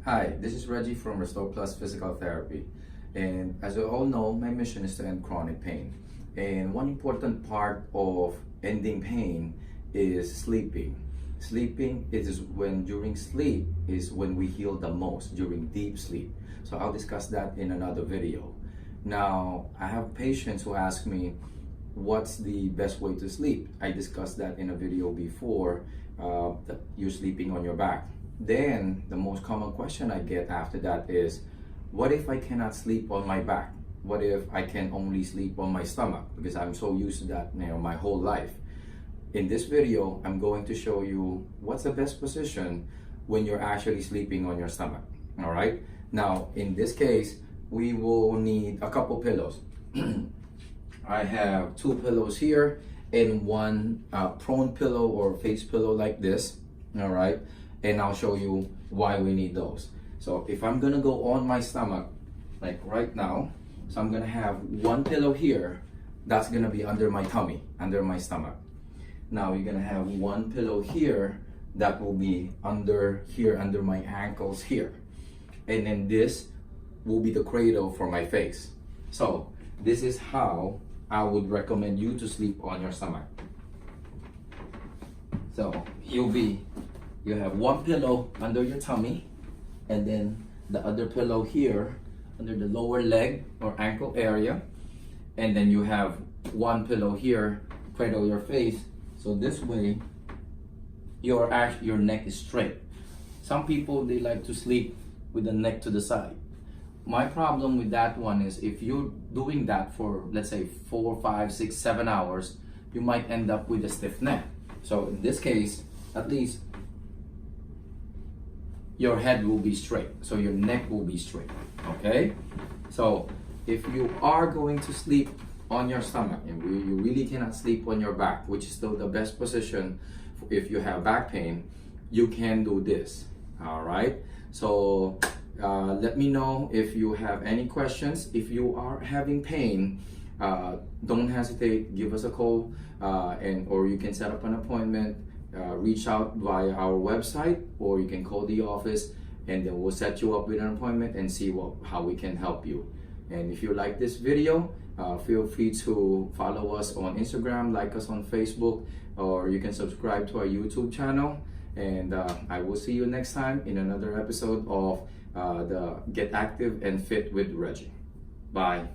Hi, this is Reggie from Restore Plus Physical Therapy. And as you all know, my mission is to end chronic pain. And one important part of ending pain is sleeping. Sleeping is when during sleep is when we heal the most, during deep sleep. So I'll discuss that in another video. Now, I have patients who ask me, what's the best way to sleep? I discussed that in a video before, that you're sleeping on your back. Then the most common question I get after that is, what if I cannot sleep on my back? What if I can only sleep on my stomach? Because I'm so used to that, my whole life. In this video, I'm going to show you what's the best position when you're actually sleeping on your stomach. All right. Now, in this case, we will need a couple pillows. I have two pillows here and one prone pillow or face pillow like this. All right. And I'll show you why we need those. So if I'm gonna go on my stomach, like right now, so I'm gonna have one pillow here, that's gonna be under my tummy, under my stomach. Now you're gonna have one pillow here, that will be under here, under my ankles here. And then this will be the cradle for my face. So this is how I would recommend you to sleep on your stomach. So you have one pillow under your tummy, and then the other pillow here under the lower leg or ankle area, and then you have one pillow here, cradle your face. So this way, your neck is straight. Some people, they like to sleep with the neck to the side. My problem with that one is if you're doing that for, let's say, 4, 5, 6, 7 hours, you might end up with a stiff neck. So in this case, at least your head will be straight, so your neck will be straight, okay? So if you are going to sleep on your stomach and you really cannot sleep on your back, which is still the best position if you have back pain, you can do this, all right? So let me know if you have any questions. If you are having pain, don't hesitate, give us a call, or you can set up an appointment. Reach out via our website, or you can call the office, and then we'll set you up with an appointment and see how we can help you. And if you like this video, feel free to follow us on Instagram, like us on Facebook, or you can subscribe to our YouTube channel. And I will see you next time in another episode of the Get Active and Fit with Reggie. Bye.